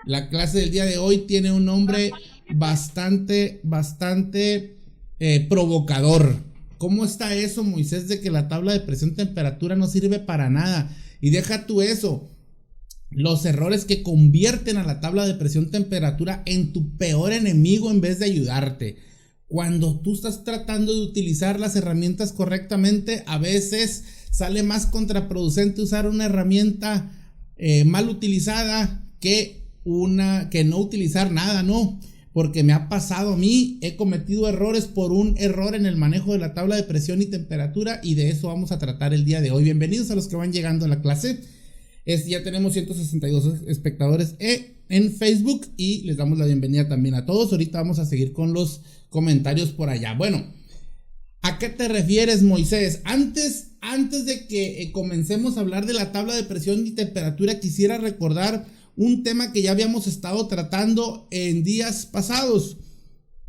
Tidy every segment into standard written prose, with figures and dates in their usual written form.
La clase del día de hoy tiene un nombre bastante provocador. ¿Cómo está eso, Moisés, de que la tabla de presión-temperatura no sirve para nada? Y deja tú eso, los errores que convierten a la tabla de presión-temperatura en tu peor enemigo en vez de ayudarte. Cuando tú estás tratando de utilizar las herramientas correctamente, a veces sale más contraproducente usar una herramienta mal utilizada que no utilizar nada, ¿no? Porque me ha pasado a mí, he cometido errores por un error en el manejo de la tabla de presión y temperatura, y de eso vamos a tratar el día de hoy. Bienvenidos a los que van llegando a la clase. Ya tenemos 162 espectadores en Facebook y les damos la bienvenida también a todos. Ahorita vamos a seguir con los comentarios por allá. Bueno, ¿a qué te refieres, Moisés? Antes de que comencemos a hablar de la tabla de presión y temperatura, quisiera recordar un tema que ya habíamos estado tratando en días pasados.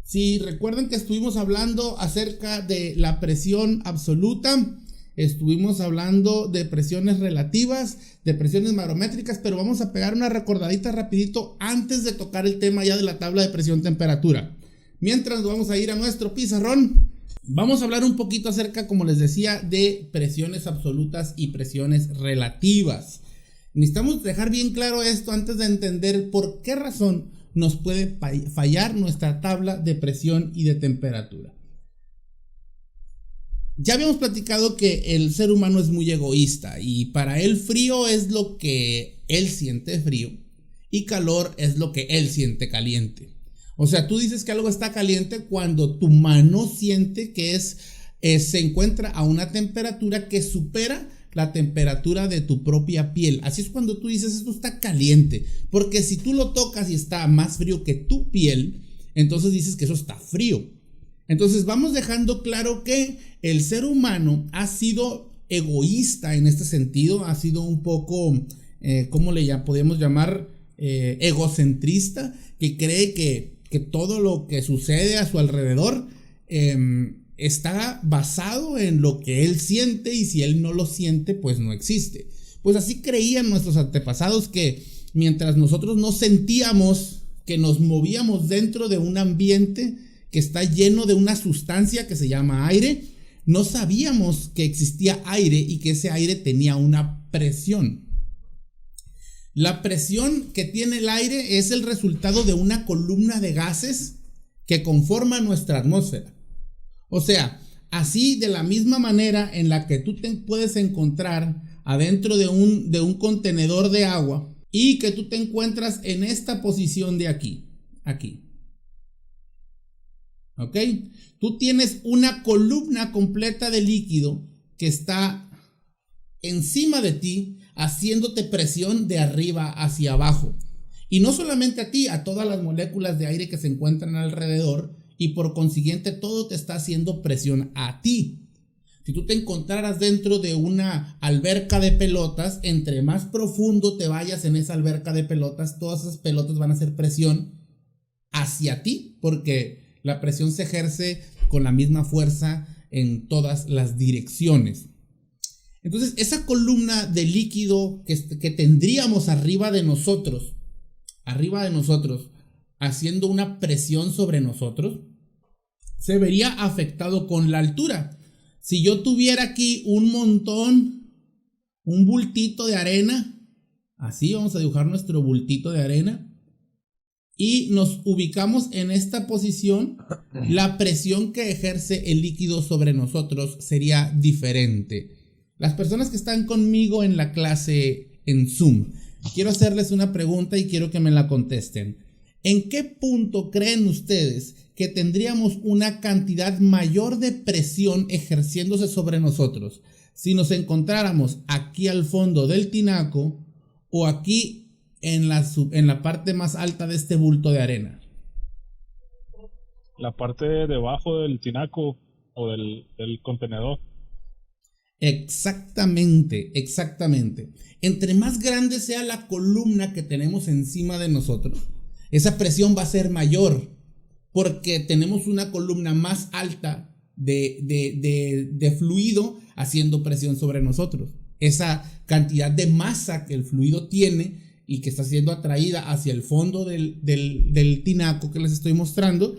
Si recuerdan que estuvimos hablando acerca de la presión absoluta, estuvimos hablando de presiones relativas, de presiones barométricas, pero vamos a pegar una recordadita rapidito antes de tocar el tema ya de la tabla de presión-temperatura. Mientras vamos a ir a nuestro pizarrón, vamos a hablar un poquito acerca, como les decía, de presiones absolutas y presiones relativas. Necesitamos dejar bien claro esto antes de entender por qué razón nos puede fallar nuestra tabla de presión y de temperatura. Ya habíamos platicado que el ser humano es muy egoísta y para él frío es lo que él siente frío y calor es lo que él siente caliente. O sea, tú dices que algo está caliente cuando tu mano siente que se encuentra a una temperatura que supera la temperatura de tu propia piel. Así es cuando tú dices esto está caliente, porque si tú lo tocas y está más frío que tu piel, entonces dices que eso está frío. Entonces vamos dejando claro que el ser humano ha sido egoísta en este sentido, ha sido un poco, ¿cómo podemos llamar? Egocentrista, que cree que todo lo que sucede a su alrededor está basado en lo que él siente, y si él no lo siente, pues no existe. Pues así creían nuestros antepasados, que mientras nosotros no sentíamos que nos movíamos dentro de un ambiente que está lleno de una sustancia que se llama aire, no sabíamos que existía aire y que ese aire tenía una presión. La presión que tiene el aire es el resultado de una columna de gases que conforma nuestra atmósfera. O sea, así de la misma manera en la que tú te puedes encontrar adentro de un contenedor de agua y que tú te encuentras en esta posición de aquí. ¿Ok? Tú tienes una columna completa de líquido que está encima de ti, haciéndote presión de arriba hacia abajo. Y no solamente a ti, a todas las moléculas de aire que se encuentran alrededor, y por consiguiente todo te está haciendo presión a ti. Si tú te encontraras dentro de una alberca de pelotas, entre más profundo te vayas en esa alberca de pelotas, todas esas pelotas van a hacer presión hacia ti, porque la presión se ejerce con la misma fuerza en todas las direcciones. Entonces, esa columna de líquido que tendríamos arriba de nosotros, haciendo una presión sobre nosotros, se vería afectado con la altura. Si yo tuviera aquí un bultito de arena, así vamos a dibujar nuestro bultito de arena, y nos ubicamos en esta posición, la presión que ejerce el líquido sobre nosotros sería diferente. Las personas que están conmigo en la clase en Zoom, quiero hacerles una pregunta y quiero que me la contesten. ¿En qué punto creen ustedes que tendríamos una cantidad mayor de presión ejerciéndose sobre nosotros si nos encontráramos aquí al fondo del tinaco o aquí en la parte más alta de este bulto de arena? La parte de debajo del tinaco o del contenedor. Exactamente. Entre más grande sea la columna que tenemos encima de nosotros, esa presión va a ser mayor, porque tenemos una columna más alta de fluido haciendo presión sobre nosotros. Esa cantidad de masa que el fluido tiene y que está siendo atraída hacia el fondo del tinaco que les estoy mostrando,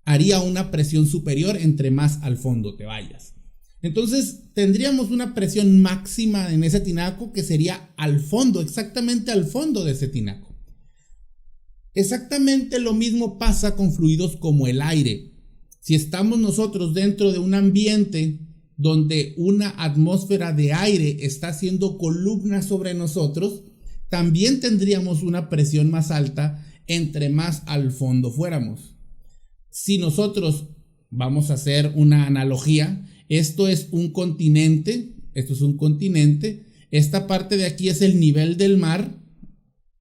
haría una presión superior entre más al fondo te vayas. Entonces tendríamos una presión máxima en ese tinaco que sería al fondo, exactamente al fondo de ese tinaco. Exactamente lo mismo pasa con fluidos como el aire. Si estamos nosotros dentro de un ambiente donde una atmósfera de aire está haciendo columna sobre nosotros, también tendríamos una presión más alta entre más al fondo fuéramos. Si nosotros vamos a hacer una analogía, esto es un continente, esta parte de aquí es el nivel del mar,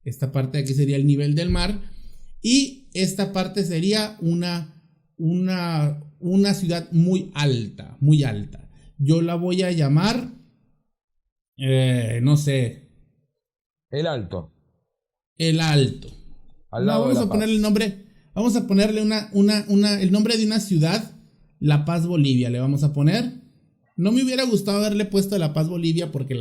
esta parte de aquí sería el nivel del mar, y esta parte sería una ciudad muy alta, muy alta. Yo la voy a llamar, no sé. El Alto. El Alto. Al lado vamos de La a ponerle Paz. el nombre, vamos a ponerle el nombre de una ciudad, La Paz, Bolivia, le vamos a poner. No me hubiera gustado haberle puesto La Paz, Bolivia, porque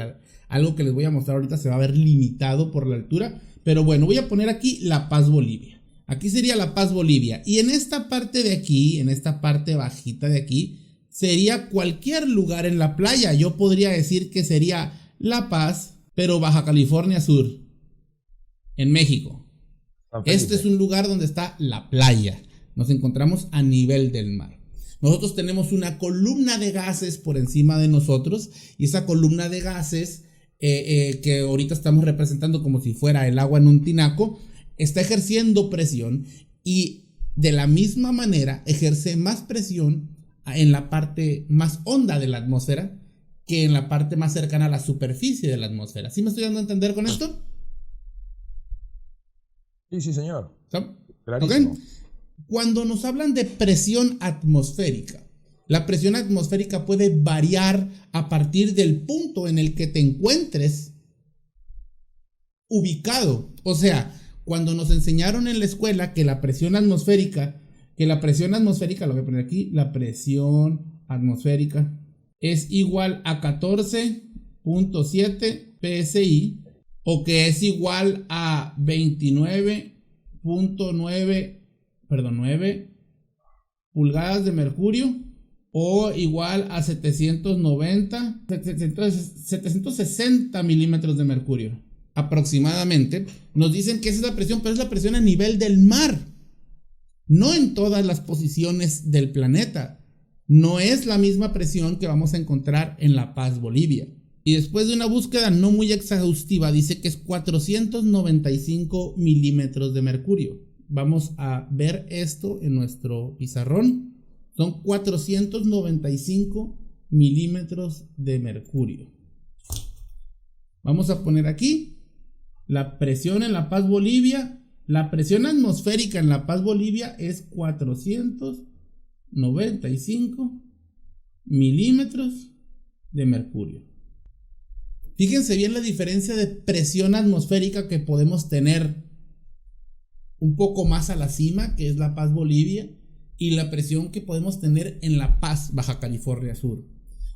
algo que les voy a mostrar ahorita se va a ver limitado por la altura. Pero bueno, voy a poner aquí La Paz, Bolivia. Aquí sería La Paz, Bolivia. Y en esta parte de aquí, en esta parte bajita de aquí, sería cualquier lugar en la playa. Yo podría decir que sería La Paz, pero Baja California Sur, en México. Este es un lugar donde está la playa. Nos encontramos a nivel del mar. Nosotros tenemos una columna de gases por encima de nosotros, y esa columna de gases que ahorita estamos representando como si fuera el agua en un tinaco, está ejerciendo presión, y de la misma manera ejerce más presión en la parte más honda de la atmósfera que en la parte más cercana a la superficie de la atmósfera. ¿Sí me estoy dando a entender con esto? Sí, señor. ¿Sí? Clarísimo. ¿Okay? Cuando nos hablan de presión atmosférica, la presión atmosférica puede variar a partir del punto en el que te encuentres ubicado. O sea, cuando nos enseñaron en la escuela que la presión atmosférica, lo voy a poner aquí, la presión atmosférica es igual a 14.7 PSI, o que es igual a 9 pulgadas de mercurio, o igual a 760 milímetros de mercurio aproximadamente. Nos dicen que esa es la presión, pero es la presión a nivel del mar, no en todas las posiciones del planeta. No es la misma presión que vamos a encontrar en La Paz, Bolivia. Y después de una búsqueda no muy exhaustiva, dice que es 495 milímetros de mercurio. Vamos a ver esto en nuestro pizarrón. Son 495 milímetros de mercurio. Vamos a poner aquí la presión en La Paz, Bolivia. La presión atmosférica en La Paz, Bolivia es 495 milímetros de mercurio. Fíjense bien la diferencia de presión atmosférica que podemos tener un poco más a la cima, que es La Paz, Bolivia, y la presión que podemos tener en La Paz, Baja California Sur.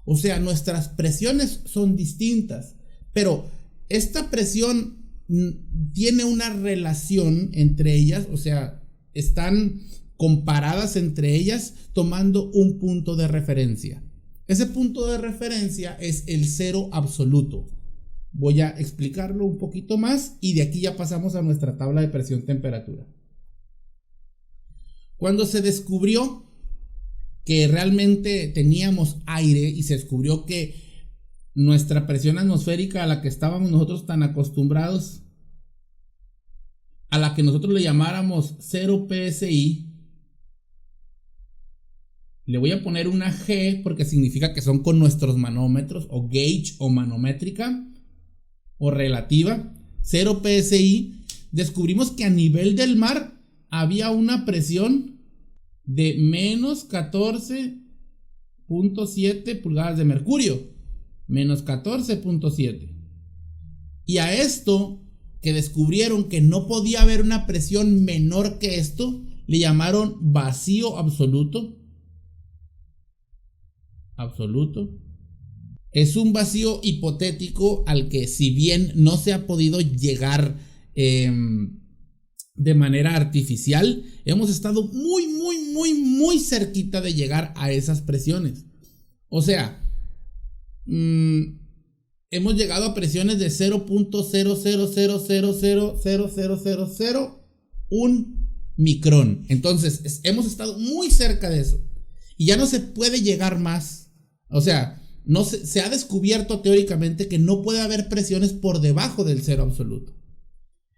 O sea, nuestras presiones son distintas, pero esta presión tiene una relación entre ellas, o sea, están comparadas entre ellas tomando un punto de referencia. Ese punto de referencia es el cero absoluto. Voy a explicarlo un poquito más y de aquí ya pasamos a nuestra tabla de presión-temperatura. Cuando se descubrió que realmente teníamos aire y se descubrió que nuestra presión atmosférica a la que estábamos nosotros tan acostumbrados, a la que nosotros le llamáramos 0 PSI, le voy a poner una G porque significa que son con nuestros manómetros, o gauge o manométrica o relativa, 0 PSI. Descubrimos que a nivel del mar había una presión de menos 14.7 pulgadas de mercurio, menos 14.7. Y a esto que descubrieron que no podía haber una presión menor que esto, le llamaron vacío absoluto. Es un vacío hipotético al que, si bien no se ha podido llegar de manera artificial, hemos estado muy cerquita de llegar a esas presiones. O sea, hemos llegado a presiones de 0.00000000001 micrón. Entonces, hemos estado muy cerca de eso. Y ya no se puede llegar más. O sea, no se ha descubierto teóricamente que no puede haber presiones por debajo del cero absoluto.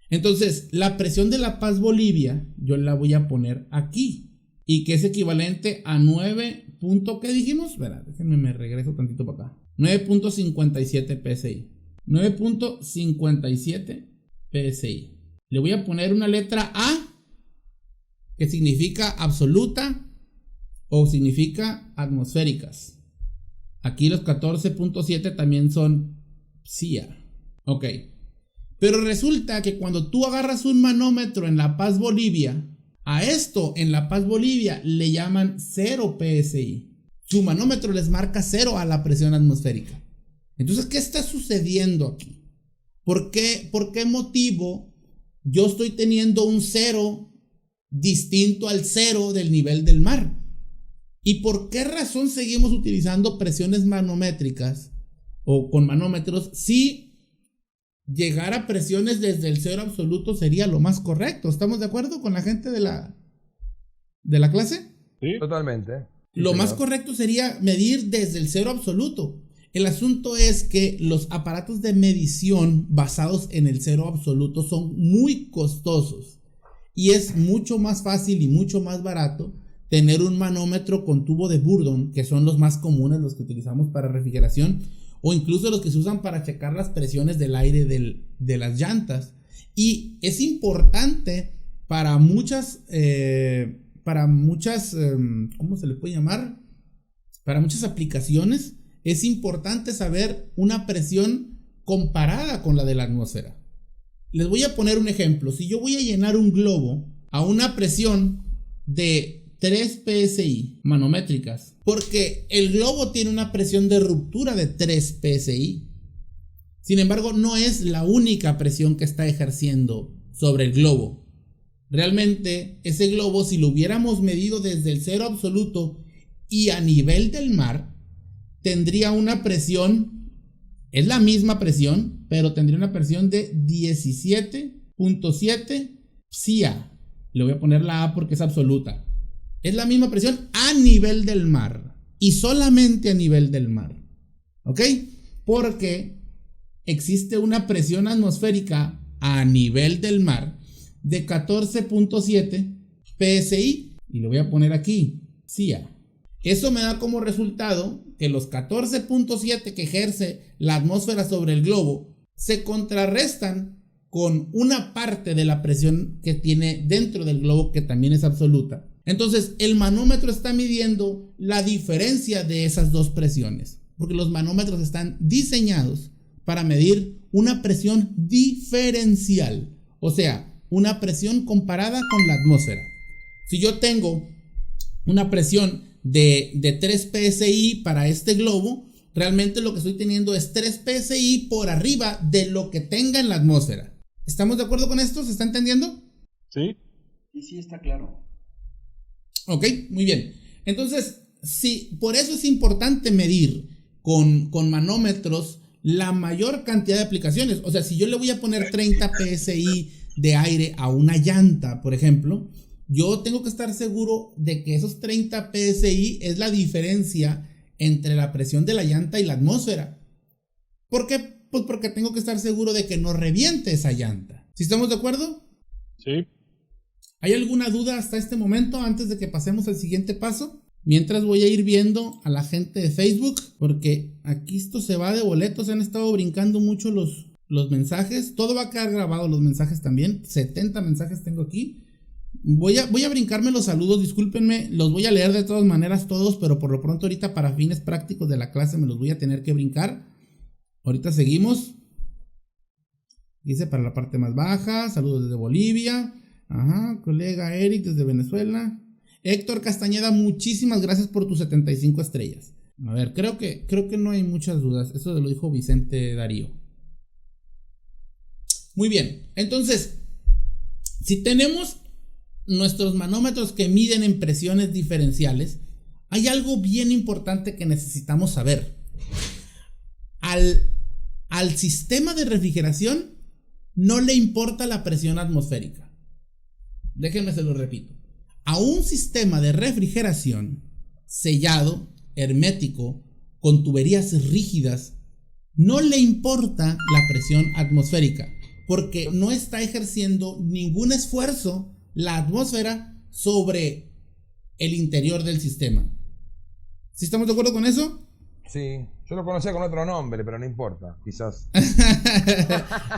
Entonces, la presión de La Paz, Bolivia, yo la voy a poner aquí. Y que es equivalente a 9. ¿Qué dijimos? Espera, déjenme, me regreso tantito para acá. 9.57 PSI. 9.57 PSI. Le voy a poner una letra A, que significa absoluta o significa atmosféricas. Aquí los 14.7 también son PSIA. Ok. Pero resulta que cuando tú agarras un manómetro en La Paz, Bolivia, a esto en La Paz, Bolivia le llaman 0 PSI. Su manómetro les marca 0 a la presión atmosférica. Entonces, ¿qué está sucediendo aquí? ¿Por qué motivo yo estoy teniendo un 0 distinto al 0 del nivel del mar? ¿Y por qué razón seguimos utilizando presiones manométricas o con manómetros si llegar a presiones desde el cero absoluto sería lo más correcto? ¿Estamos de acuerdo con la gente de la clase? Sí. Totalmente. Sí, Lo señor. más correcto sería medir desde el cero absoluto. El asunto es que los aparatos de medición basados en el cero absoluto son muy costosos y es mucho más fácil y mucho más barato tener un manómetro con tubo de Bourdon, que son los más comunes, los que utilizamos para refrigeración, o incluso los que se usan para checar las presiones del aire de las llantas. Y es importante para muchas, ¿cómo se le puede llamar? Para muchas aplicaciones, es importante saber una presión comparada con la de la atmósfera. Les voy a poner un ejemplo. Si yo voy a llenar un globo a una presión de 3 PSI manométricas, porque el globo tiene una presión de ruptura de 3 PSI. Sin embargo, no es la única presión que está ejerciendo sobre el globo. Realmente, ese globo, si lo hubiéramos medido desde el cero absoluto y a nivel del mar, tendría una presión, es la misma presión, pero tendría una presión de 17.7 PSIA. Le voy a poner la A porque es absoluta. Es la misma presión a nivel del mar. Y solamente a nivel del mar. ¿Ok? Porque existe una presión atmosférica a nivel del mar de 14.7 PSI. Y lo voy a poner aquí. PSIA. Eso me da como resultado que los 14.7 que ejerce la atmósfera sobre el globo se contrarrestan con una parte de la presión que tiene dentro del globo, que también es absoluta. Entonces, el manómetro está midiendo la diferencia de esas dos presiones, porque los manómetros están diseñados para medir una presión diferencial, o sea, una presión comparada con la atmósfera. Si yo tengo una presión de 3 PSI para este globo, realmente lo que estoy teniendo es 3 PSI por arriba de lo que tenga en la atmósfera. ¿Estamos de acuerdo con esto? ¿Se está entendiendo? Sí. Sí, está claro. Ok, muy bien. Entonces, sí, por eso es importante medir con manómetros la mayor cantidad de aplicaciones. O sea, si yo le voy a poner 30 PSI de aire a una llanta, por ejemplo, yo tengo que estar seguro de que esos 30 PSI es la diferencia entre la presión de la llanta y la atmósfera. ¿Por qué? Pues porque tengo que estar seguro de que no reviente esa llanta. ¿Sí estamos de acuerdo? Sí. ¿Hay alguna duda hasta este momento antes de que pasemos al siguiente paso? Mientras voy a ir viendo a la gente de Facebook, porque aquí esto se va de boletos, se han estado brincando mucho los mensajes. Todo va a quedar grabado, los mensajes también. 70 mensajes tengo aquí. Voy a brincarme los saludos, discúlpenme, los voy a leer de todas maneras todos, pero por lo pronto ahorita para fines prácticos de la clase me los voy a tener que brincar. Ahorita seguimos. Dice para la parte más baja, saludos desde Bolivia. Ajá, colega Eric desde Venezuela. Héctor Castañeda, muchísimas gracias por tus 75 estrellas. A ver, creo que no hay muchas dudas. Eso lo dijo Vicente Darío. Muy bien, entonces, si tenemos nuestros manómetros que miden en presiones diferenciales, hay algo bien importante que necesitamos saber. Al sistema de refrigeración no le importa la presión atmosférica. Déjenme se lo repito. A un sistema de refrigeración sellado, hermético, con tuberías rígidas, no le importa la presión atmosférica, porque no está ejerciendo ningún esfuerzo la atmósfera sobre el interior del sistema. ¿Sí estamos de acuerdo con eso? Sí, yo lo conocía con otro nombre, pero no importa, quizás.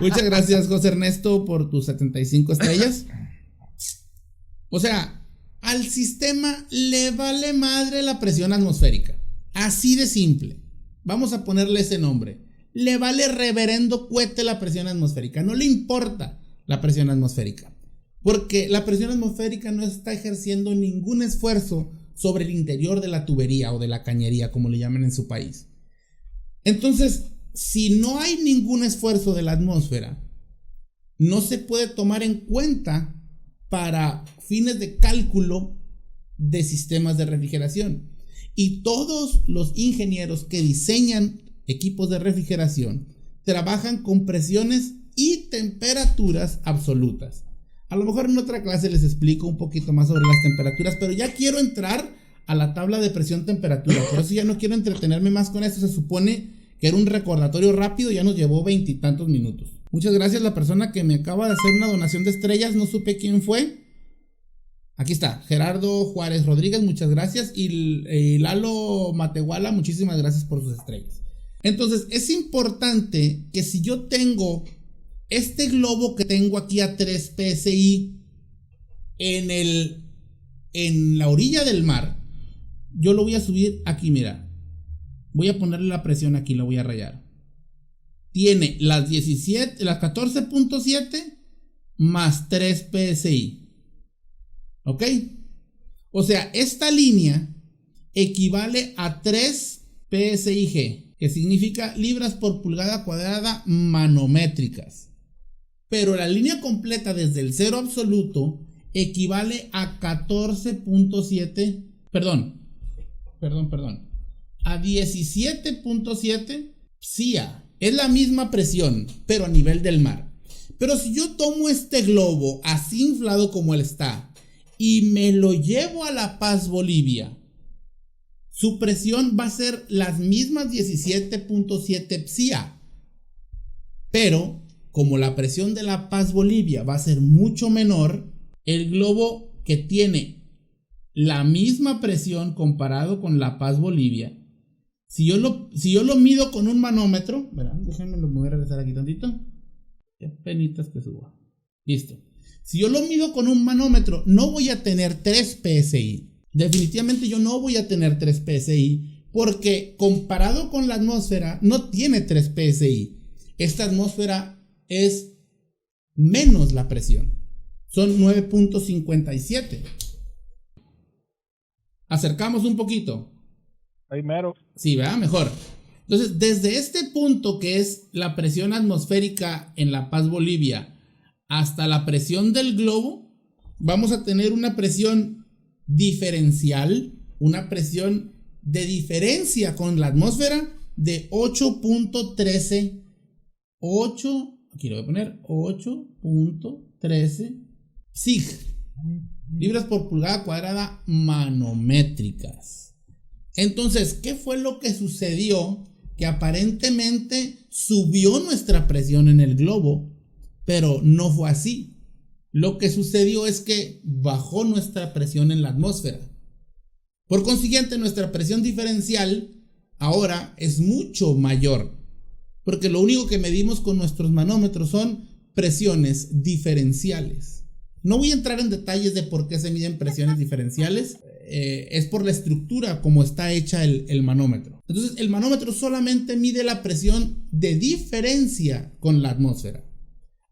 Muchas gracias, José Ernesto, por tus 75 estrellas. O sea, al sistema le vale madre la presión atmosférica. Así de simple. Vamos a ponerle ese nombre. Le vale reverendo cuete la presión atmosférica. No le importa la presión atmosférica. Porque la presión atmosférica no está ejerciendo ningún esfuerzo sobre el interior de la tubería o de la cañería, como le llaman en su país. Entonces, si no hay ningún esfuerzo de la atmósfera, no se puede tomar en cuenta para fines de cálculo de sistemas de refrigeración. Y todos los ingenieros que diseñan equipos de refrigeración trabajan con presiones y temperaturas absolutas. A lo mejor en otra clase les explico un poquito más sobre las temperaturas, pero ya quiero entrar a la tabla de presión-temperatura. Por eso ya no quiero entretenerme más con esto. Se supone que era un recordatorio rápido, ya nos llevó 20 y tantos minutos. Muchas gracias a la persona que me acaba de hacer una donación de estrellas, no supe quién fue. Aquí está, Gerardo Juárez Rodríguez, muchas gracias. Y Lalo Matehuala, muchísimas gracias por sus estrellas. Entonces, es importante que si yo tengo este globo que tengo aquí a 3 PSI en la orilla del mar, yo lo voy a subir aquí, mira. Voy a ponerle la presión aquí, la voy a rayar. Tiene las 14.7 más 3 PSI. ¿Ok? O sea, esta línea equivale a 3 PSIG, que significa libras por pulgada cuadrada manométricas. Pero la línea completa desde el cero absoluto equivale a 14.7, a 17.7 PSIA. Es la misma presión, pero a nivel del mar. Pero si yo tomo este globo así inflado como él está y me lo llevo a La Paz, Bolivia, su presión va a ser las mismas 17.7 PSIA. Pero como la presión de La Paz, Bolivia va a ser mucho menor, el globo que tiene la misma presión comparado con La Paz, Bolivia, si yo lo mido con un manómetro, ¿verdad? Déjenme lo voy a regresar aquí tantito. Qué penitas que suba. Listo. Si yo lo mido con un manómetro, no voy a tener 3 PSI. Definitivamente yo no voy a tener 3 PSI porque comparado con la atmósfera no tiene 3 PSI. Esta atmósfera es menos la presión. Son 9.57. Acercamos un poquito. Ahí mero. Sí, ¿verdad? Mejor. Entonces, desde este punto que es la presión atmosférica en La Paz, Bolivia, hasta la presión del globo, vamos a tener una presión diferencial, una presión de diferencia con la atmósfera de 8.13, aquí lo voy a poner, 8.13 SIG, libras por pulgada cuadrada manométricas. Entonces, ¿qué fue lo que sucedió? Que aparentemente subió nuestra presión en el globo, pero no fue así. Lo que sucedió es que bajó nuestra presión en la atmósfera. Por consiguiente, nuestra presión diferencial ahora es mucho mayor, porque lo único que medimos con nuestros manómetros son presiones diferenciales. No voy a entrar en detalles de por qué se miden presiones diferenciales. Es por la estructura como está hecha el manómetro. Entonces el manómetro solamente mide la presión de diferencia con la atmósfera.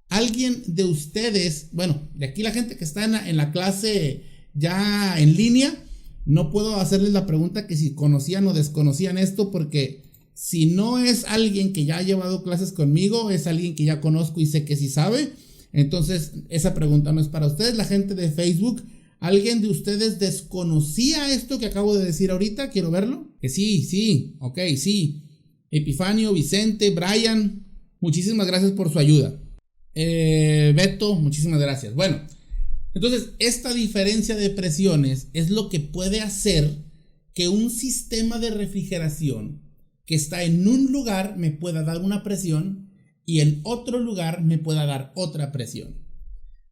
Alguien de ustedes, bueno, de aquí la gente que está en la clase ya en línea, no puedo hacerles la pregunta que si conocían o desconocían esto, porque si no es alguien que ya ha llevado clases conmigo, es alguien que ya conozco y sé que sí sabe. Entonces esa pregunta no es para ustedes, la gente de Facebook. ¿Alguien de ustedes desconocía esto que acabo de decir ahorita? Quiero verlo. Que sí, ok, sí. Epifanio, Vicente, Brian, muchísimas gracias por su ayuda. Beto, muchísimas gracias. Bueno, entonces esta diferencia de presiones es lo que puede hacer que un sistema de refrigeración que está en un lugar me pueda dar una presión y en otro lugar me pueda dar otra presión.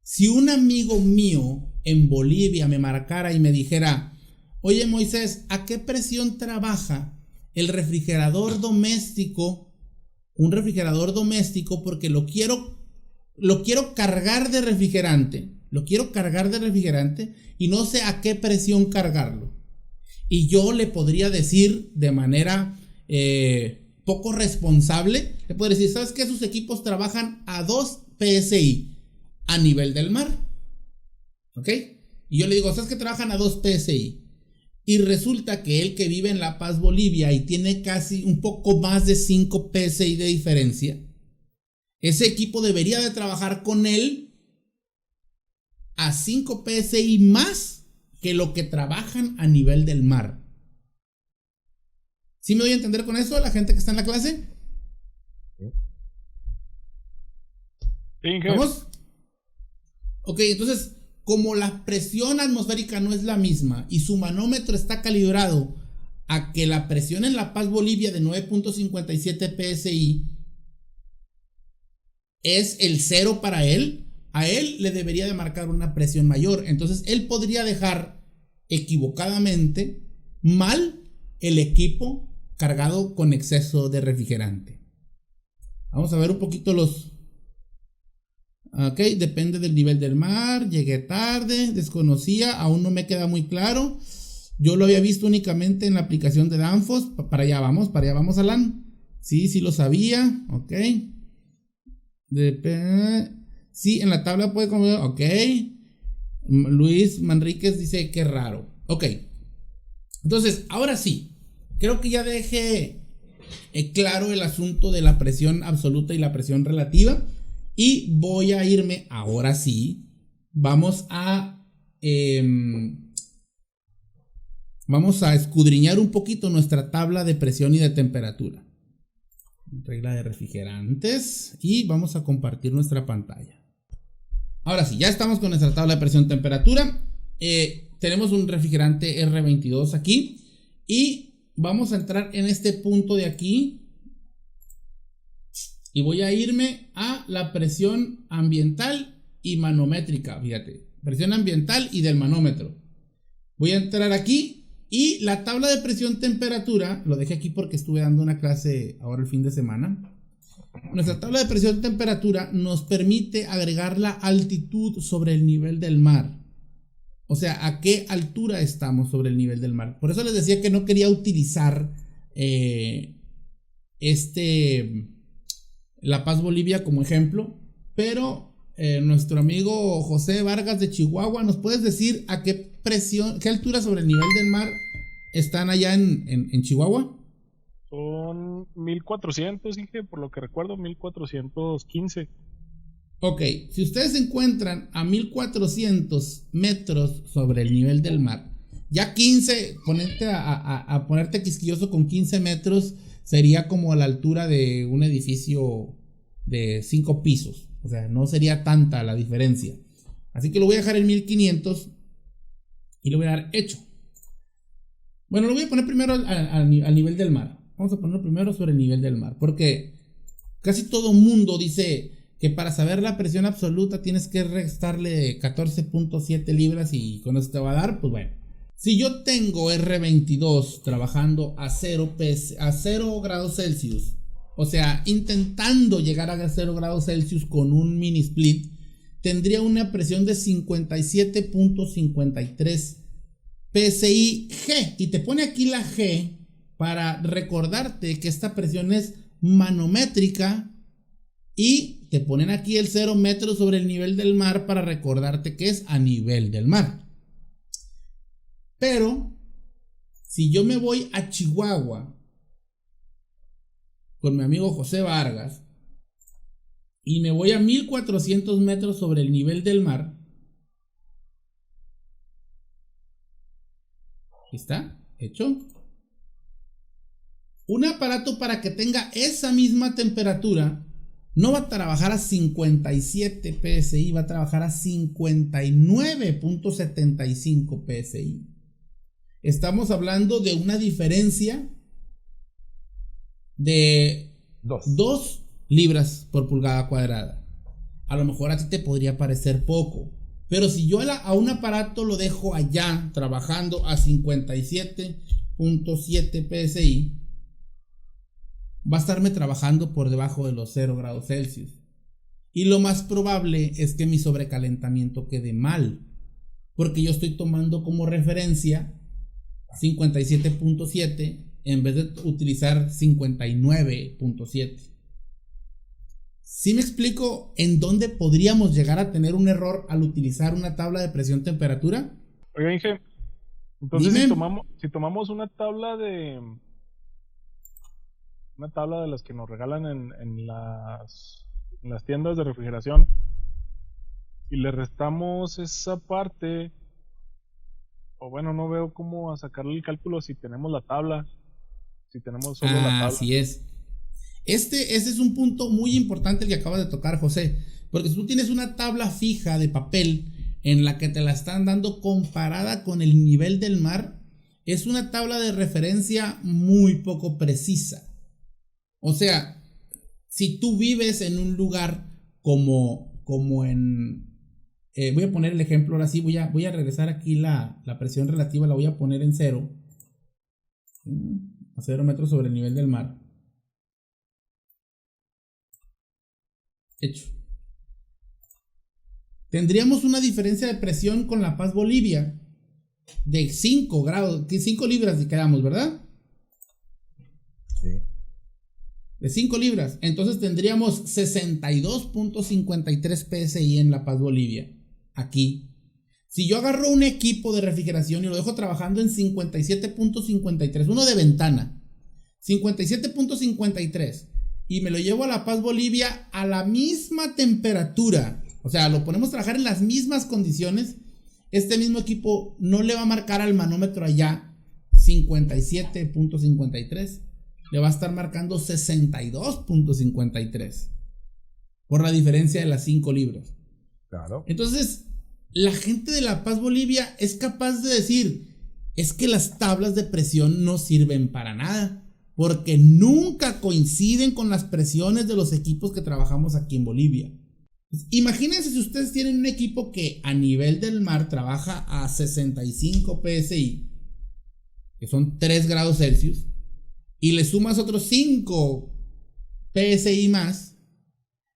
Si un amigo mío en Bolivia me marcara y me dijera: oye Moisés, ¿a qué presión trabaja el refrigerador doméstico? Un refrigerador doméstico, porque lo quiero cargar de refrigerante. Lo quiero cargar de refrigerante y no sé a qué presión cargarlo. Y yo le podría decir de manera poco responsable, le podría decir: ¿sabes qué? Sus equipos trabajan a 2 PSI a nivel del mar. ¿Ok? Y yo le digo: ¿sabes qué? Trabajan a 2 PSI. Y resulta que él, que vive en La Paz, Bolivia, y tiene casi un poco más de 5 PSI de diferencia, ese equipo debería de trabajar con él a 5 PSI más que lo que trabajan a nivel del mar. ¿Sí me doy a entender con eso, la gente que está en la clase? ¿Vamos? Ok, entonces, como la presión atmosférica no es la misma y su manómetro está calibrado a que la presión en La Paz, Bolivia, de 9.57 PSI es el 0 para él, a él le debería de marcar una presión mayor. Entonces él podría dejar equivocadamente mal el equipo cargado con exceso de refrigerante. Vamos a ver un poquito los... Ok, depende del nivel del mar. Llegué tarde, desconocía, aún no me queda muy claro. Yo lo había visto únicamente en la aplicación de Danfoss. Para allá vamos, Alan. Sí lo sabía. Ok. Sí, en la tabla puede comer. Ok. Luis Manríquez dice: qué raro. Ok. Entonces, ahora sí. Creo que ya dejé claro el asunto de la presión absoluta y la presión relativa. Y voy a irme, ahora sí, vamos a escudriñar un poquito nuestra tabla de presión y de temperatura. Regla de refrigerantes. Y vamos a compartir nuestra pantalla. Ahora sí, ya estamos con nuestra tabla de presión y temperatura. Tenemos un refrigerante R22 aquí. Y vamos a entrar en este punto de aquí. Y voy a irme a la presión ambiental y manométrica. Fíjate, presión ambiental y del manómetro. Voy a entrar aquí y la tabla de presión temperatura, lo dejé aquí porque estuve dando una clase ahora el fin de semana. Nuestra tabla de presión temperatura nos permite agregar la altitud sobre el nivel del mar. O sea, a qué altura estamos sobre el nivel del mar. Por eso les decía que no quería utilizar La Paz, Bolivia como ejemplo, pero nuestro amigo José Vargas de Chihuahua, ¿nos puedes decir a qué presión, qué altura sobre el nivel del mar están allá en Chihuahua? Son 1400, dije, por lo que recuerdo, 1415. Ok, si ustedes se encuentran a 1400 metros sobre el nivel del mar, ya 15, ponerte quisquilloso con 15 metros sería como a la altura de un edificio de 5 pisos. O sea, no sería tanta la diferencia. Así que lo voy a dejar en 1500 y lo voy a dar hecho. Bueno, lo voy a poner primero al nivel del mar. Vamos a ponerlo primero sobre el nivel del mar, porque casi todo mundo dice que para saber la presión absoluta tienes que restarle 14.7 libras y con eso te va a dar. Pues bueno, si yo tengo R22 trabajando a 0 grados Celsius, o sea, intentando llegar a 0 grados Celsius con un mini split, tendría una presión de 57.53 PSI G. Y te pone aquí la G para recordarte que esta presión es manométrica, y te ponen aquí el 0 metros sobre el nivel del mar para recordarte que es a nivel del mar. Pero Si yo me voy a Chihuahua con mi amigo José Vargas y me voy a 1400 metros sobre el nivel del mar, ¿está? Hecho. Un aparato para que tenga esa misma temperatura no va a trabajar a 57 PSI, va a trabajar a 59.75 PSI. Estamos hablando de una diferencia de 2 libras por pulgada cuadrada. A lo mejor a ti te podría parecer poco, pero si yo a un aparato lo dejo allá trabajando a 57.7 PSI, va a estarme trabajando por debajo de los 0 grados Celsius. Y lo más probable es que mi sobrecalentamiento quede mal, porque yo estoy tomando como referencia 57.7 en vez de utilizar 59.7. ¿Sí me explico en dónde podríamos llegar a tener un error al utilizar una tabla de presión-temperatura? Oiga, Inge, entonces si tomamos una tabla de las que nos regalan en las tiendas de refrigeración y le restamos esa parte, o bueno, no veo cómo sacarle el cálculo si tenemos la tabla, si tenemos solo la tabla. Así es. Ese es un punto muy importante el que acabas de tocar, José, porque si tú tienes una tabla fija de papel en la que te la están dando comparada con el nivel del mar, es una tabla de referencia muy poco precisa. O sea, si tú vives en un lugar como en... voy a poner el ejemplo, ahora sí, voy a regresar aquí la presión relativa, la voy a poner en 0. A 0 metros sobre el nivel del mar. Hecho. Tendríamos una diferencia de presión con La Paz, Bolivia, de 5 grados, 5 libras si quedamos, ¿verdad? Sí. De 5 libras. Entonces tendríamos 62.53 PSI en La Paz, Bolivia. Aquí. Si yo agarro un equipo de refrigeración y lo dejo trabajando en 57.53, uno de ventana, 57.53, y me lo llevo a La Paz, Bolivia a la misma temperatura, o sea, lo ponemos a trabajar en las mismas condiciones, este mismo equipo no le va a marcar al manómetro allá 57.53, le va a estar marcando 62.53 por la diferencia de las 5 libras. Claro. Entonces, la gente de La Paz, Bolivia es capaz de decir, es que las tablas de presión no sirven para nada, porque nunca coinciden con las presiones de los equipos que trabajamos aquí en Bolivia. Pues, imagínense si ustedes tienen un equipo que a nivel del mar trabaja a 65 PSI, que son 3 grados Celsius, y le sumas otros 5 PSI más,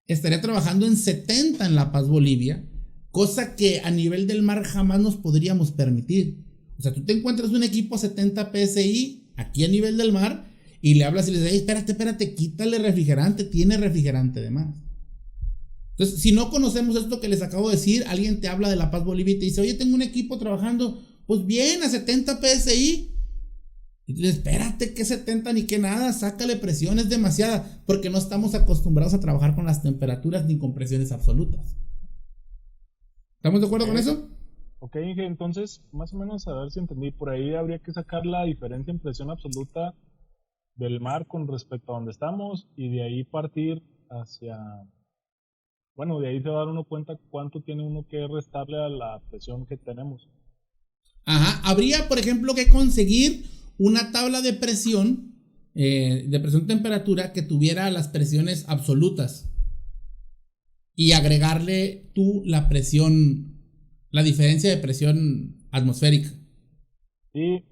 estaría trabajando en 70 en La Paz, Bolivia, cosa que a nivel del mar jamás nos podríamos permitir. O sea, tú te encuentras un equipo a 70 PSI aquí a nivel del mar y le hablas y le dices, espérate, quítale refrigerante, tiene refrigerante de más. Entonces, si no conocemos esto que les acabo de decir, alguien te habla de La Paz, Bolivia y te dice, oye, tengo un equipo trabajando, pues bien, a 70 PSI. Y tú dices, espérate, que 70 ni que nada, sácale presión, es demasiada, porque no estamos acostumbrados a trabajar con las temperaturas ni con presiones absolutas. ¿Estamos de acuerdo con eso? Ok, Inge, entonces, más o menos a ver si entendí, por ahí habría que sacar la diferencia en presión absoluta del mar con respecto a donde estamos y de ahí partir hacia... Bueno, de ahí se va a dar uno cuenta cuánto tiene uno que restarle a la presión que tenemos. Ajá, habría, por ejemplo, que conseguir una tabla de presión temperatura que tuviera las presiones absolutas y agregarle tú la presión, la diferencia de presión atmosférica. Sí,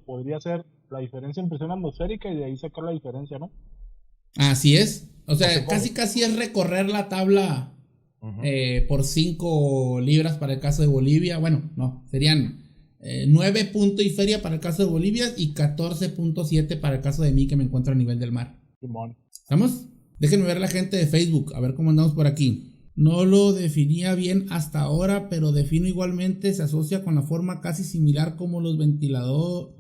podría ser la diferencia en presión atmosférica y de ahí sacar la diferencia, ¿no? Así es. O sea, casi es recorrer la tabla por 5 libras para el caso de Bolivia. Bueno, no, serían 9 punto y feria para el caso de Bolivia y 14.7 para el caso de mí que me encuentro a nivel del mar. Simón. ¿Estamos? Déjenme ver la gente de Facebook, a ver cómo andamos por aquí. No lo definía bien hasta ahora, pero defino igualmente, se asocia con la forma casi similar como los ventiladores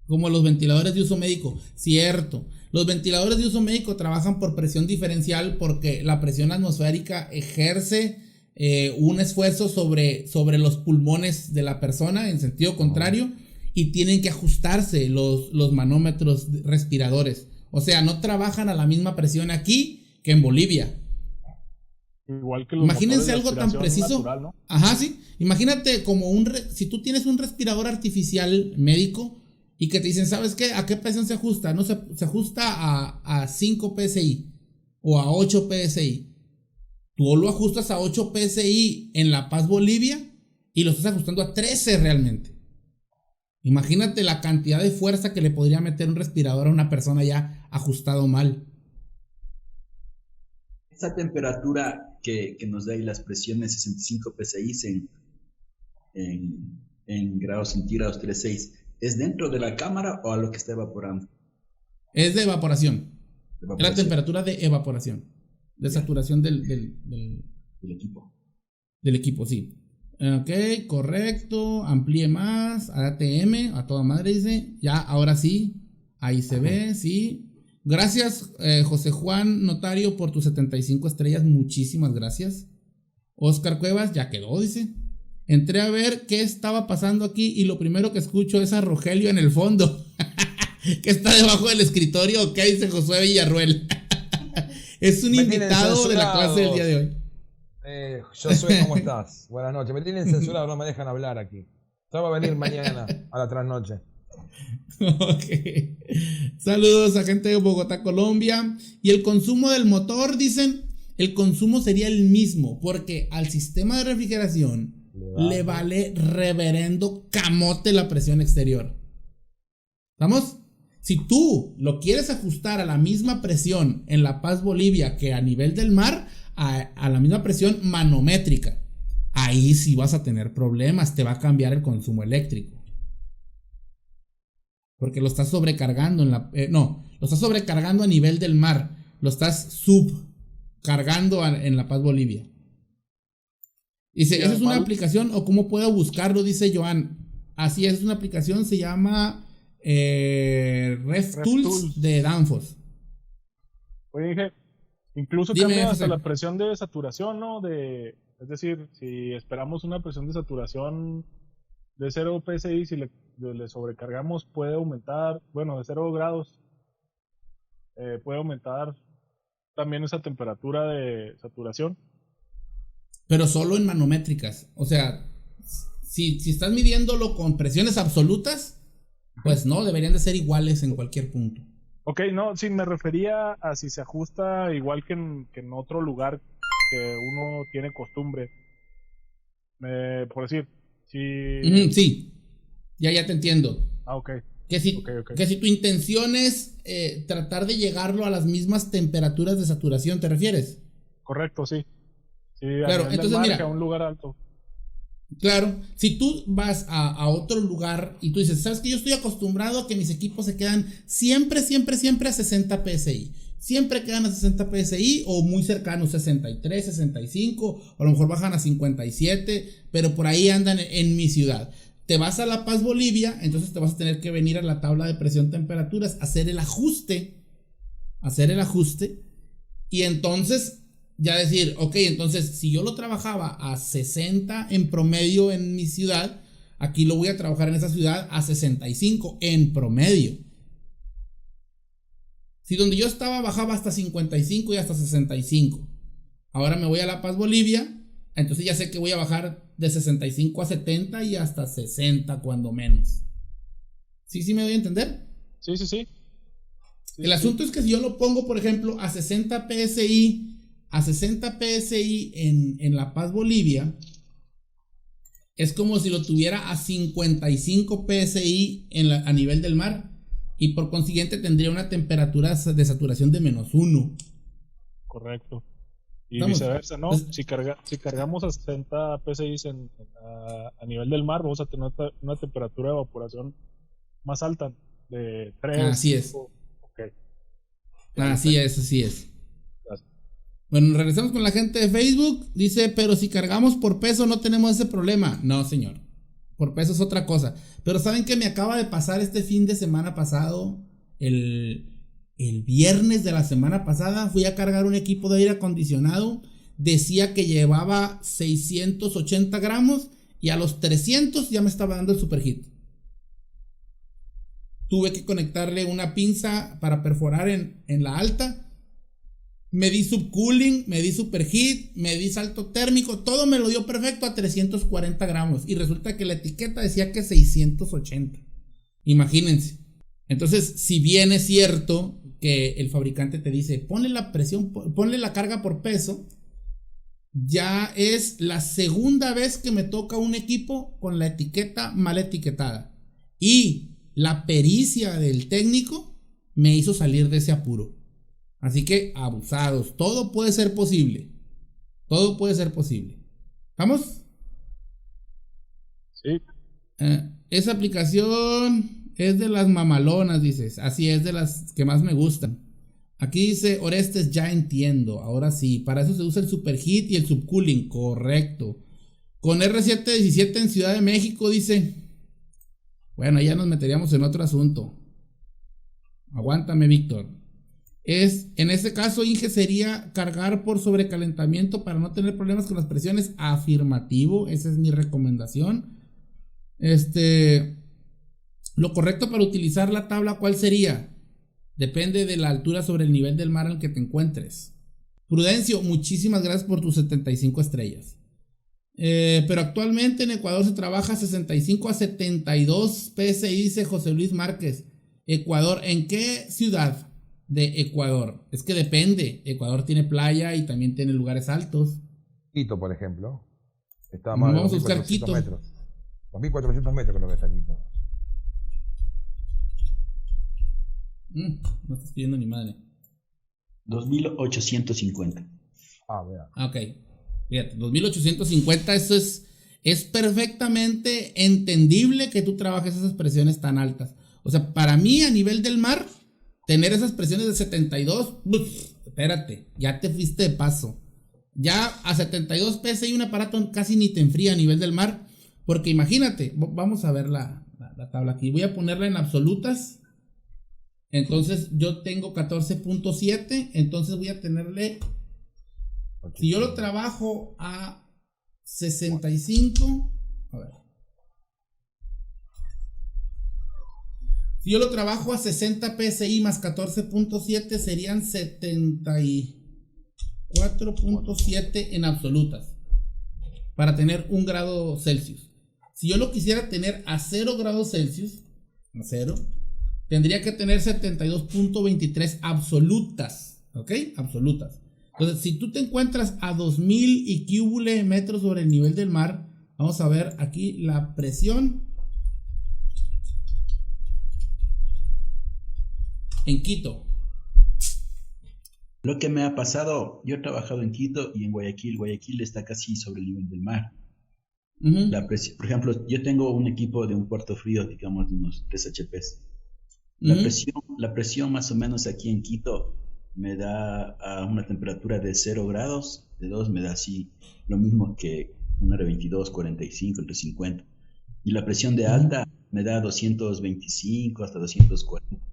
Como los ventiladores de uso médico. Cierto. Los ventiladores de uso médico trabajan por presión diferencial porque la presión atmosférica ejerce un esfuerzo sobre los pulmones de la persona en sentido contrario y tienen que ajustarse los manómetros respiradores. O sea, no trabajan a la misma presión aquí que en Bolivia. Igual que los Imagínense motores de algo tan aspiración preciso. natural, ¿no? Ajá, sí. Imagínate como si tú tienes un respirador artificial médico y que te dicen, ¿sabes qué? ¿A qué presión se ajusta? No se ajusta a 5 PSI o a 8 PSI. Tú lo ajustas a 8 PSI en La Paz, Bolivia, y lo estás ajustando a 13 realmente. Imagínate la cantidad de fuerza que le podría meter un respirador a una persona ya ajustado mal. Esa temperatura que nos da ahí las presiones 65 PSI en grados centígrados 36, ¿es dentro de la cámara o a lo que está evaporando? Es de evaporación. Es la temperatura de evaporación. De saturación del equipo. Del equipo, sí. Ok, correcto. Amplíe más. ATM, a toda madre dice. Ya, ahora sí. Ahí se ve, sí. Gracias, José Juan Notario, por tus 75 estrellas. Muchísimas gracias. Oscar Cuevas, ya quedó, dice. Entré a ver qué estaba pasando aquí y lo primero que escucho es a Rogelio en el fondo. Que está debajo del escritorio. Ok, dice Josué Villarruel. Es un invitado de la clase del día de hoy. Josué, ¿cómo estás? Buenas noches. Me tienen censurado, no me dejan hablar aquí. Ya va a venir mañana a la trasnoche. Ok. Saludos a gente de Bogotá, Colombia. Y el consumo del motor, dicen, el consumo sería el mismo, porque al sistema de refrigeración le vale reverendo camote la presión exterior. ¿Estamos? Si tú lo quieres ajustar a la misma presión en La Paz, Bolivia, que a nivel del mar, a la misma presión manométrica, ahí sí vas a tener problemas, te va a cambiar el consumo eléctrico. Porque lo estás sobrecargando lo estás sobrecargando a nivel del mar, lo estás subcargando en La Paz, Bolivia. Dice, ¿esa es una aplicación o cómo puedo buscarlo? Dice Joan. Así es una aplicación, se llama RefTools de Danfoss. Oye, dije, incluso cambia hasta la presión de saturación, ¿no? Es decir, si esperamos una presión de saturación de 0 PSI, si le sobrecargamos, puede aumentar, bueno, de 0 grados, puede aumentar también esa temperatura de saturación. Pero solo en manométricas. O sea, si estás midiéndolo con presiones absolutas, pues no, deberían de ser iguales en cualquier punto. Ok, no, sí, me refería a si se ajusta igual que en otro lugar que uno tiene costumbre. Por decir, si... Sí, ya te entiendo. Ah, ok. Que si tu intención es tratar de llegarlo a las mismas temperaturas de saturación, ¿te refieres? Correcto, sí. Sí, claro, entonces mira, a un lugar alto. Claro, si tú vas a otro lugar y tú dices, ¿sabes que yo estoy acostumbrado a que mis equipos se quedan siempre a 60 PSI? Siempre quedan a 60 PSI o muy cercanos, 63, 65, o a lo mejor bajan a 57, pero por ahí andan en mi ciudad. Te vas a La Paz, Bolivia, entonces te vas a tener que venir a la tabla de presión temperaturas, hacer el ajuste, y entonces ya decir, ok, entonces si yo lo trabajaba a 60 en promedio en mi ciudad, aquí lo voy a trabajar en esa ciudad a 65 en promedio. Si donde yo estaba bajaba hasta 55 y hasta 65, ahora me voy a La Paz, Bolivia, entonces ya sé que voy a bajar de 65 a 70 y hasta 60 cuando menos. ¿Sí me doy a entender? Sí. El asunto es que si yo lo pongo, por ejemplo, a 60 PSI en La Paz, Bolivia, es como si lo tuviera a 55 PSI a nivel del mar, y por consiguiente tendría una temperatura de saturación de -1. Correcto. Y ¿Estamos? viceversa, ¿no? Si cargamos a 60 PSI a nivel del mar, vamos a tener una temperatura de evaporación más alta, de 3. Así es. Okay. Así es. Bueno, regresamos con la gente de Facebook. Dice, pero si cargamos por peso no tenemos ese problema. No, señor. Por peso es otra cosa. Pero ¿saben qué me acaba de pasar este fin de semana pasado? El viernes de la semana pasada fui a cargar un equipo de aire acondicionado. Decía que llevaba 680 gramos y a los 300 ya me estaba dando el superheat. Tuve que conectarle una pinza para perforar en la alta. Me di subcooling, me di superheat, me di salto térmico. Todo me lo dio perfecto a 340 gramos. Y resulta que la etiqueta decía que 680. Imagínense. Entonces, si bien es cierto que el fabricante te dice, ponle la presión, ponle la carga por peso, ya es la segunda vez que me toca un equipo con la etiqueta mal etiquetada. Y la pericia del técnico me hizo salir de ese apuro. Así que abusados, todo puede ser posible. Todo puede ser posible. ¿Vamos? Sí. Esa aplicación es de las mamalonas, dices. Así es, de las que más me gustan. Aquí dice Orestes, ya entiendo. Ahora sí, para eso se usa el superheat y el subcooling. Correcto. Con R717 en Ciudad de México, dice. Bueno, ya nos meteríamos en otro asunto. Aguántame, Víctor. En este caso, Inge, sería cargar por sobrecalentamiento para no tener problemas con las presiones. Afirmativo, esa es mi recomendación. Lo correcto para utilizar la tabla, ¿cuál sería? Depende de la altura sobre el nivel del mar al que te encuentres. Prudencio, muchísimas gracias por tus 75 estrellas. Pero actualmente en Ecuador se trabaja 65 a 72 PSI, dice José Luis Márquez. Ecuador, ¿en qué ciudad de Ecuador? Es que depende. Ecuador tiene playa y también tiene lugares altos. Quito, por ejemplo. Está más Vamos a de buscar 2.400 Quito. metros. 2.400 metros creo que está Quito. No estás pidiendo ni madre. 2850. Vea. Ok. Fíjate, 2850, eso es perfectamente entendible que tú trabajes esas presiones tan altas. O sea, para mí a nivel del mar, tener esas presiones de 72, espérate, ya te fuiste de paso. Ya a 72 PSI un aparato casi ni te enfría a nivel del mar. Porque imagínate, vamos a ver la tabla aquí. Voy a ponerla en absolutas. Entonces yo tengo 14.7. Entonces voy a tenerle... Si yo lo trabajo a 65... A ver. Si yo lo trabajo a 60 PSI más 14.7 serían 74.7 en absolutas. Para tener 1 grado Celsius. Si yo lo quisiera tener a 0 grados Celsius, a 0, tendría que tener 72.23 absolutas. ¿Ok? Absolutas. Entonces, si tú te encuentras a 2000 y cúbule metros sobre el nivel del mar, vamos a ver aquí la presión en Quito. Lo que me ha pasado, yo he trabajado en Quito y en Guayaquil. Guayaquil está casi sobre el nivel del mar. La presión, por ejemplo, yo tengo un equipo de un cuarto frío, digamos, de unos 3 HPs. La presión más o menos aquí en Quito me da a una temperatura de 0 grados, de 2 me da así lo mismo que un R22, 45, entre 50. Y la presión de alta me da 225 hasta 240.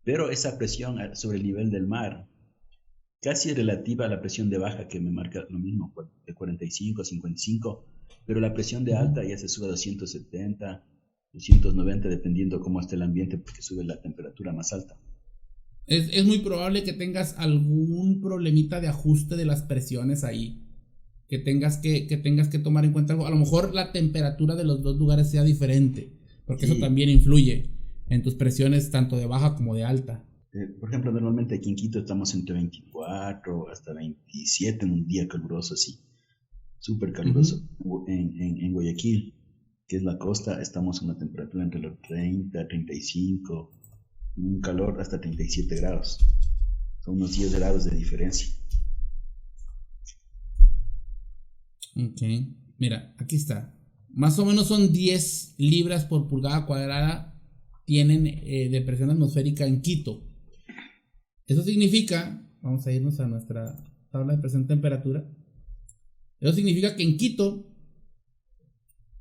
Pero esa presión sobre el nivel del mar casi relativa a la presión de baja, que me marca lo mismo, de 45 a 55, pero la presión de alta ya se sube a 270, 290, dependiendo cómo esté el ambiente, porque sube la temperatura más alta. Es muy probable que tengas algún problemita de ajuste de las presiones ahí, que tengas que tomar en cuenta algo. A lo mejor la temperatura de los dos lugares sea diferente, porque Sí. eso también influye en tus presiones tanto de baja como de alta. Por ejemplo, normalmente aquí en Quito estamos entre 24 hasta 27 en un día caluroso, así, súper caluroso. En Guayaquil, que es la costa, estamos a una temperatura entre los 30, 35, un calor hasta 37 grados. Son unos 10 grados de diferencia. Ok, mira, aquí está. Más o menos son 10 libras por pulgada cuadrada tienen de presión atmosférica en Quito. Eso significa, vamos a irnos a nuestra tabla de presión temperatura. Eso significa que en Quito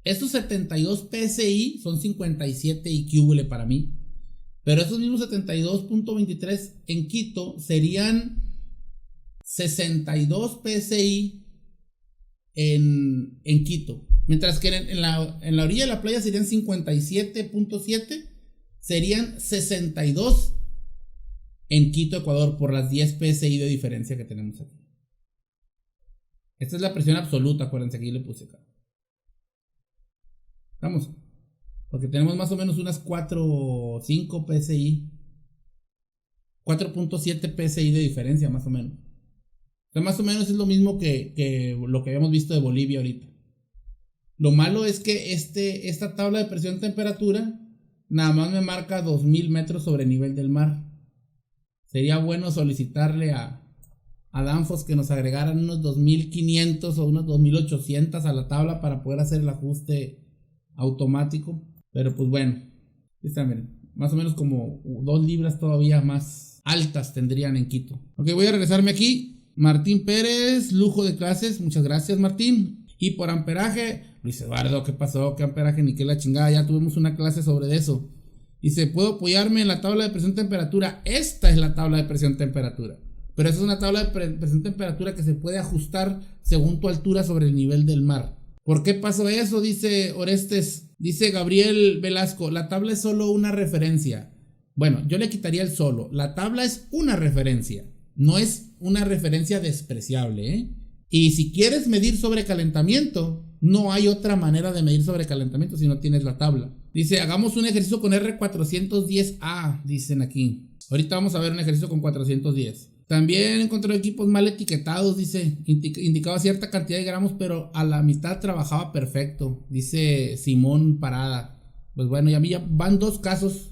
Esos 72 PSI son 57 IQ para mí. Pero esos mismos 72.23 en Quito serían 62 PSI en Quito. Mientras que en la orilla de la playa serían 57.7, serían 62 en Quito, Ecuador, por las 10 PSI de diferencia que tenemos aquí. Esta es la presión absoluta, acuérdense, aquí le puse acá. Vamos. Porque tenemos más o menos unas 4 o 5 PSI. 4.7 PSI de diferencia, más o menos. O sea, más o menos es lo mismo que lo que habíamos visto de Bolivia ahorita. Lo malo es que esta tabla de presión-temperatura nada más me marca 2000 metros sobre el nivel del mar. Sería bueno solicitarle a Danfoss que nos agregaran unos 2500 o unos 2800 a la tabla para poder hacer el ajuste automático. Pero pues bueno, más o menos como 2 libras todavía más altas tendrían en Quito. Ok, voy a regresarme aquí. Martín Pérez, lujo de clases. Muchas gracias, Martín. Y por amperaje, Luis Eduardo, ¿qué pasó? ¿Qué amperaje? Ni qué la chingada. Ya tuvimos una clase sobre eso. Dice, ¿puedo apoyarme en la tabla de presión-temperatura? Esta es la tabla de presión-temperatura. Pero esa es una tabla de presión-temperatura que se puede ajustar según tu altura sobre el nivel del mar. ¿Por qué pasó eso? Dice Orestes. Dice Gabriel Velasco, la tabla es solo una referencia. Bueno, yo le quitaría el solo. La tabla es una referencia. No es una referencia despreciable, ¿eh? Y si quieres medir sobrecalentamiento, no hay otra manera de medir sobrecalentamiento si no tienes la tabla. Dice, hagamos un ejercicio con R410A, dicen aquí. Ahorita vamos a ver un ejercicio con 410. También encontró equipos mal etiquetados, dice, indicaba cierta cantidad de gramos, pero a la mitad trabajaba perfecto, dice Simón Parada. Pues bueno, y a mí ya van 2 casos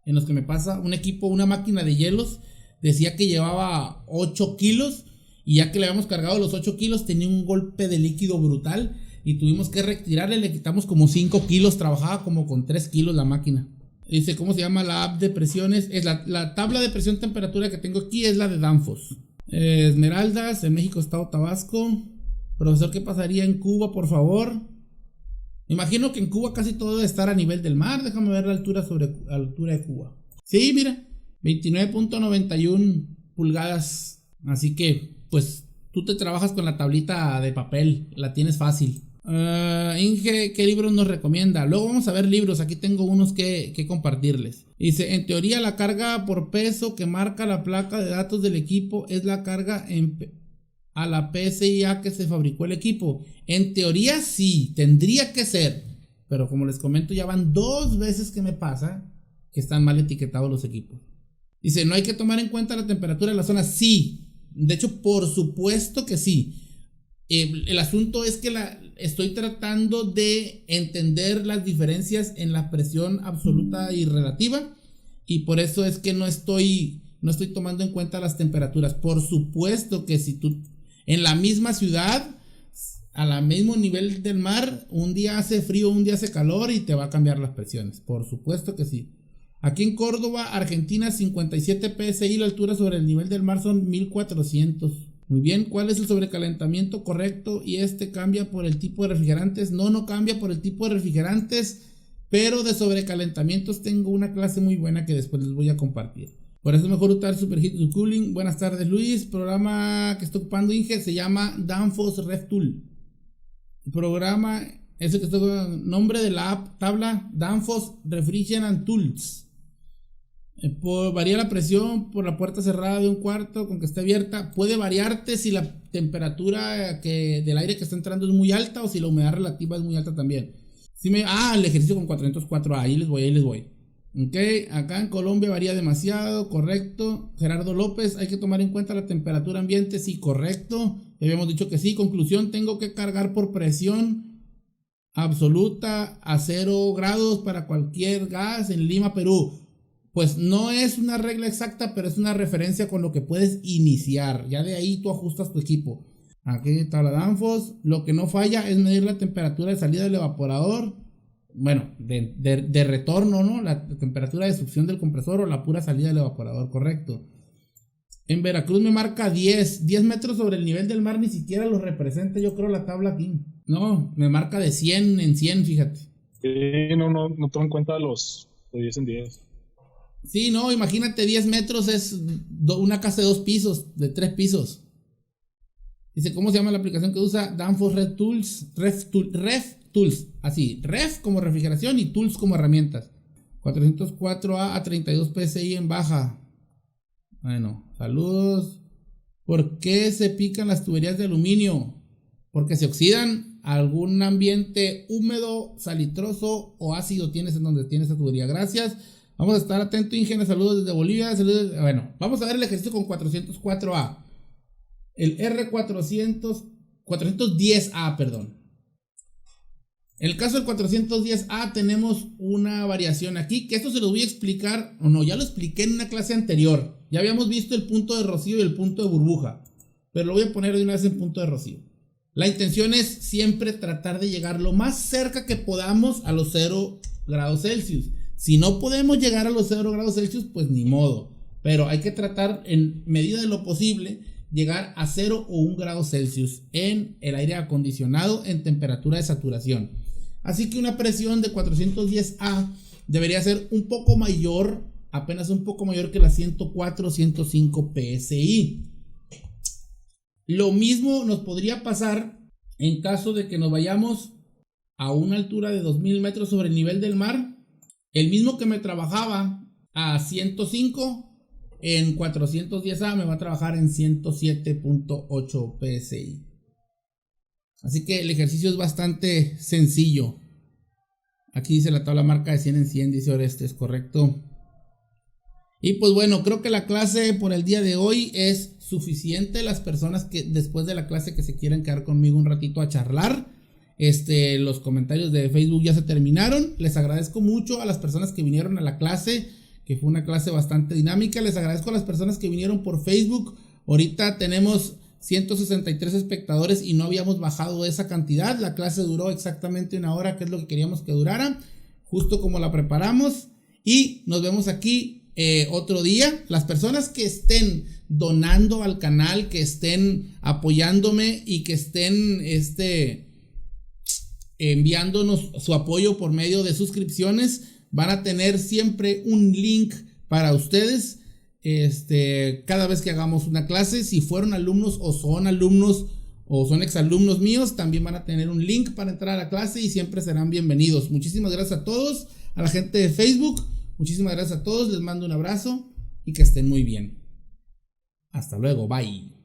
en los que me pasa. Un equipo, una máquina de hielos, decía que llevaba 8 kilos, y ya que le habíamos cargado los 8 kilos, tenía un golpe de líquido brutal, y tuvimos que retirarle, le quitamos como 5 kilos, trabajaba como con 3 kilos la máquina. Dice, ¿cómo se llama la app de presiones? Es la tabla de presión-temperatura que tengo aquí es la de Danfoss. Esmeraldas, en México, Estado Tabasco. Profesor, ¿qué pasaría en Cuba, por favor? Me imagino que en Cuba casi todo debe estar a nivel del mar. Déjame ver la altura de Cuba. Sí, mira, 29.91 pulgadas. Así que, pues, tú te trabajas con la tablita de papel. La tienes fácil. Inge, ¿qué libros nos recomienda? Luego vamos a ver libros, aquí tengo unos que compartirles. Dice, en teoría la carga por peso que marca la placa de datos del equipo es la carga a la PSIA que se fabricó el equipo. En teoría sí, tendría que ser, pero como les comento ya van 2 veces que me pasa que están mal etiquetados los equipos. Dice, ¿no hay que tomar en cuenta la temperatura de la zona? Sí, de hecho por supuesto que sí. El asunto es que estoy tratando de entender las diferencias en la presión absoluta y relativa, y por eso es que no estoy tomando en cuenta las temperaturas. Por supuesto que si tú en la misma ciudad, al mismo nivel del mar, un día hace frío, un día hace calor y te va a cambiar las presiones. Por supuesto que sí. Aquí en Córdoba, Argentina, 57 PSI, la altura sobre el nivel del mar son 1400. Muy bien, ¿cuál es el sobrecalentamiento correcto? Y cambia por el tipo de refrigerantes. No cambia por el tipo de refrigerantes, pero de sobrecalentamientos tengo una clase muy buena que después les voy a compartir. Por eso es mejor usar Superheat Cooling. Buenas tardes, Luis. Programa que está ocupando Inge se llama Danfoss RefTool. El programa es el que está con nombre de la app, tabla Danfoss Refrigerant Tools. Varía la presión por la puerta cerrada de un cuarto con que esté abierta. Puede variarte si la temperatura del aire que está entrando es muy alta o si la humedad relativa es muy alta también. El ejercicio con 404. Ahí les voy. Ok, acá en Colombia varía demasiado. Correcto. Gerardo López, hay que tomar en cuenta la temperatura ambiente. Sí, correcto. Habíamos dicho que sí. Conclusión, tengo que cargar por presión absoluta a 0 grados para cualquier gas en Lima, Perú. Pues no es una regla exacta, pero es una referencia con lo que puedes iniciar. Ya de ahí tú ajustas tu equipo. Aquí está la Danfoss. Lo que no falla es medir la temperatura de salida del evaporador. Bueno, de retorno, ¿no? La temperatura de succión del compresor o la pura salida del evaporador, correcto. En Veracruz me marca 10 metros sobre el nivel del mar, ni siquiera lo representa, yo creo, la tabla aquí. No, me marca de 100 en 100, fíjate. Sí, no tomo en cuenta los de 10 en 10. Sí, no, imagínate 10 metros es una casa de 2 pisos, de 3 pisos. Dice, ¿cómo se llama la aplicación que usa? Danfoss Ref Tools, así, Ref como refrigeración y Tools como herramientas. 404A a 32 PSI en baja. Bueno, saludos. ¿Por qué se pican las tuberías de aluminio? Porque se oxidan. Algún ambiente húmedo, salitroso o ácido tienes en donde tienes esa tubería. Gracias. Vamos a estar atentos, Ingenieros. Saludos desde Bolivia. Saludos. Bueno, vamos a ver el ejercicio con 404A. El R410A, perdón. En el caso del 410A tenemos una variación aquí, que esto se los voy a explicar, o no, ya lo expliqué en una clase anterior. Ya habíamos visto el punto de rocío y el punto de burbuja, pero lo voy a poner de una vez en punto de rocío. La intención es siempre tratar de llegar lo más cerca que podamos a los 0 grados Celsius. Si no podemos llegar a los 0 grados Celsius, pues ni modo. Pero hay que tratar, en medida de lo posible, llegar a 0 o 1 grado Celsius en el aire acondicionado en temperatura de saturación. Así que una presión de 410A debería ser un poco mayor, apenas un poco mayor que la 104-105 PSI. Lo mismo nos podría pasar en caso de que nos vayamos a una altura de 2000 metros sobre el nivel del mar. El mismo que me trabajaba a 105 en 410A me va a trabajar en 107.8 PSI. Así que el ejercicio es bastante sencillo. Aquí dice la tabla marca de 100 en 100, dice Orestes, correcto. Y pues bueno, creo que la clase por el día de hoy es suficiente. Las personas que después de la clase que se quieran quedar conmigo un ratito a charlar, los comentarios de Facebook ya se terminaron. Les agradezco mucho a las personas que vinieron a la clase, que fue una clase bastante dinámica. Les agradezco a las personas que vinieron por Facebook. Ahorita tenemos 163 espectadores y no habíamos bajado esa cantidad. La clase duró exactamente 1 hora, que es lo que queríamos que durara, justo como la preparamos. Y nos vemos aquí otro día. Las personas que estén donando al canal, que estén apoyándome y que estén enviándonos su apoyo por medio de suscripciones, van a tener siempre un link para ustedes cada vez que hagamos una clase. Si fueron alumnos o son alumnos o son exalumnos míos, también van a tener un link para entrar a la clase y siempre serán bienvenidos. Muchísimas gracias a todos, a la gente de Facebook. Muchísimas gracias a todos, les mando un abrazo y que estén muy bien. Hasta luego, bye.